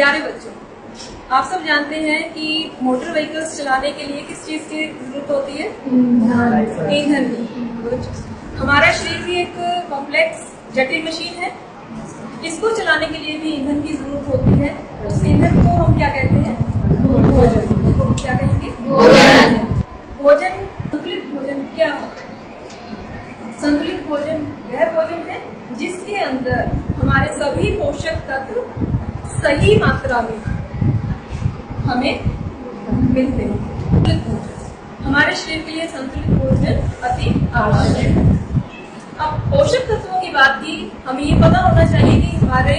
प्यारे बच्चों, आप सब जानते हैं कि मोटर व्हीकल्स चलाने के लिए किस चीज की जरूरत होती है? ईंधन की। हमारा शरीर भी एक कॉम्प्लेक्स जटिल मशीन है। इसको चलाने के लिए भी ईंधन की जरूरत होती है। उस ईंधन को हम क्या कहते हैं? भोजन। क्या कहेंगे? भोजन। संतुलित भोजन क्या है? संतुलित भोजन वह भोजन है जिसके अंदर हमारे सभी पोषक तत्व सही मात्रा में हमें मिलते हैं। संतुलित भोजन हमारे शरीर के लिए संतुलित भोजन अति आवश्यक है। अब पोषक तत्वों की बात की, हमें ये पता होना चाहिए कि हमारे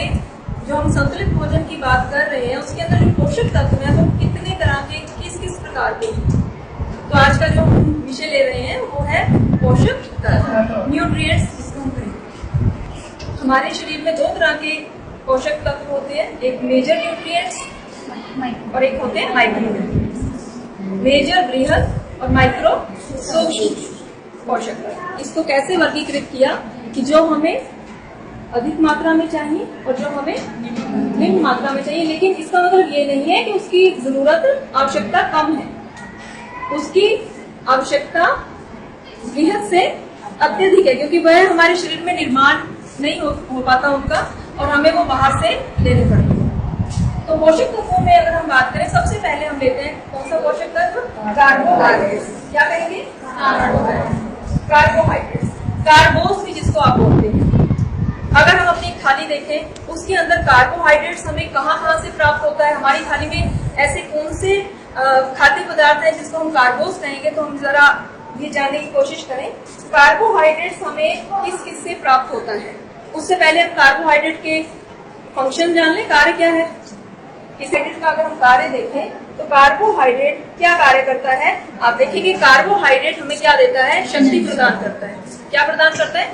जो हम संतुलित भोजन की बात कर रहे हैं उसके अंदर जो पोषक तत्व हैं वो कितने तरह के, किस किस प्रकार के हैं। तो आज का जो हम विषय ले रहे हैं वो है पोषक तत्व, न्यूट्रिएंट्स जिसको हम कहें। हमारे शरीर में दो तरह के पोषक तत्व होते हैं, एक मेजर न्यूट्रिएंट्स और एक होते हैं माइक्रो न्यूट्रिएंट्स। मेजर बृहद और माइक्रो सूक्ष्म पोषक तत्व। इसको कैसे वर्गीकृत किया कि जो हमें अधिक मात्रा में चाहिए और जो हमें निम्न मात्रा में चाहिए, लेकिन इसका मतलब ये नहीं है कि उसकी जरूरत आवश्यकता कम है। उसकी आवश्यकता बृहद से अत्यधिक है क्योंकि वह हमारे शरीर में निर्माण नहीं हो पाता उनका और हमें वो बाहर से लेने पड़ते हैं। तो पोषक तत्वों में अगर हम बात करें, सबसे पहले हम लेते हैं कौन सा पोषक तत्व? कार्बोहाइड्रेट्स। क्या कहेंगे? कार्बोहाइड्रेट्स, कार्बोस भी जिसको आप बोलते हैं। अगर हम अपनी थाली देखें, उसके अंदर कार्बोहाइड्रेट्स हमें कहाँ से प्राप्त होता है? हमारी थाली में ऐसे कौन से खाद्य पदार्थ है जिसको हम कार्बोस कहेंगे? तो हम जरा ये जानने की कोशिश करें, कार्बोहाइड्रेट्स हमें किस किस से प्राप्त होता है। उससे पहले हम कार्बोहाइड्रेट के फंक्शन जान लें, कार्य क्या है। इस का अगर हम कार्य देखें तो कार्बोहाइड्रेट क्या कार्य करता है? आप देखिए कि कार्बोहाइड्रेट हमें क्या देता है? शक्ति प्रदान करता है। क्या प्रदान करता है?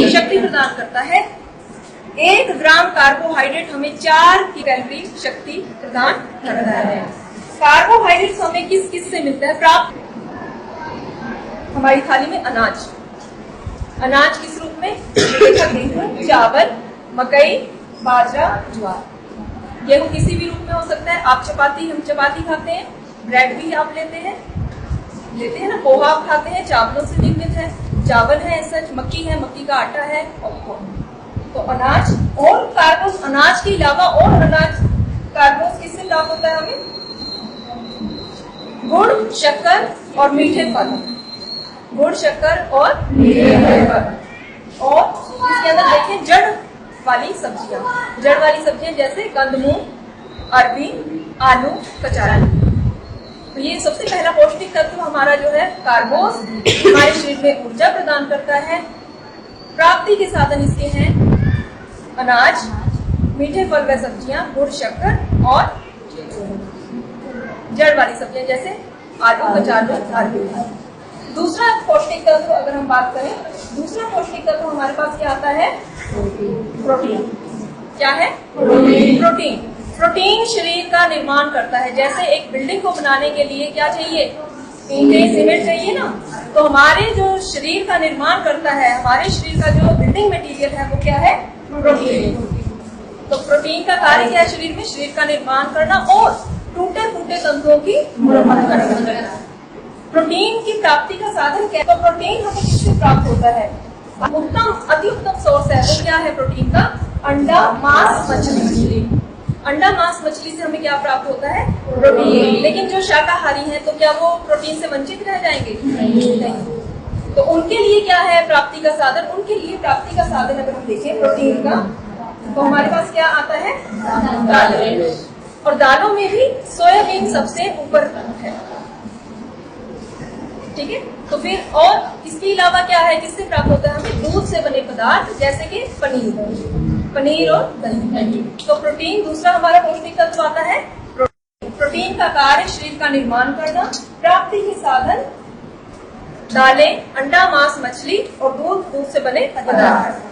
शक्ति प्रदान करता है। 1 ग्राम कार्बोहाइड्रेट हमें 4 कैलोरी शक्ति प्रदान करता है। कार्बोहाइड्रेट हमें किस किस से मिलता है प्राप्त? हमारी थाली में अनाज, अनाज किस रूप में? गेहूं, चावल, मकई, बाजरा, ज्वार। गेहूं किसी भी रूप में हो सकता है। आप चपाती, हम चपाती खाते हैं, ब्रेड भी आप लेते हैं ना, पोहा आप खाते हैं, चावलों से निर्मित है, चावल है, सच मक्की है, मक्की का आटा है। तो अनाज और कार्बोस, अनाज के अलावा और अनाज कार्बोस किससे लाभ होता है हमें? गुड़, शक्कर और मीठे फल। गुड़, शक्कर और मीठे फल। और इसके अंदर देखिए जड़ वाली सब्जियां, जड़ वाली सब्जियां जैसे कंदमूल, अरबी, आलू, कचारी। तो ये सबसे पहला पौष्टिक तत्व हमारा जो है कार्बोस, हमारे शरीर में ऊर्जा प्रदान करता है। प्राप्ति के साधन इसके हैं अनाज, मीठे फल व सब्जियां, गुड़, शक्कर और जड़ वाली सब्जियां जैसे आलू, कचालू, अरबी। दूसरा पौष्टिक तत्व अगर हम बात करें, दूसरा पौष्टिक तत्व हमारे पास क्या आता है? प्रोटीन। क्या है? प्रोटीन। प्रोटीन शरीर का निर्माण करता है। जैसे एक बिल्डिंग को बनाने के लिए क्या चाहिए? ईंटें, सीमेंट चाहिए ना। तो हमारे जो शरीर का निर्माण करता है, हमारे शरीर का जो बिल्डिंग मटेरियल है वो क्या है? प्रोटीन। तो प्रोटीन का कार्य क्या है शरीर में? शरीर का निर्माण करना और टूटे फूटे तंतुओं की मरम्मत करना। प्रोटीन की प्राप्ति का साधन क्या है? तो प्रोटीन हमें किससे प्राप्त होता है? उत्तम, अति उत्तम सोर्स है वो क्या है प्रोटीन का? अंडा, मांस, मछली। अंडा, मांस, मछली से हमें क्या प्राप्त होता है? प्रोटीन। लेकिन जो शाकाहारी हैं तो क्या वो प्रोटीन से वंचित रह जाएंगे? नहीं। तो उनके लिए क्या है प्राप्ति का साधन? उनके लिए प्राप्ति का साधन अगर हम देखें प्रोटीन का, तो हमारे पास क्या आता है? दालें। और दालों में भी सोयाबीन सबसे ऊपर है। ठीक है। तो फिर और इसके अलावा क्या है, किससे प्राप्त होता है हमें? दूध से बने पदार्थ जैसे कि पनीर और दही। तो प्रोटीन दूसरा हमारा पौष्टिक तत्व आता है। प्रोटीन का कार्य शरीर का निर्माण करना, प्राप्ति के साधन दालें, अंडा, मांस, मछली और दूध, दूध से बने पदार्थ।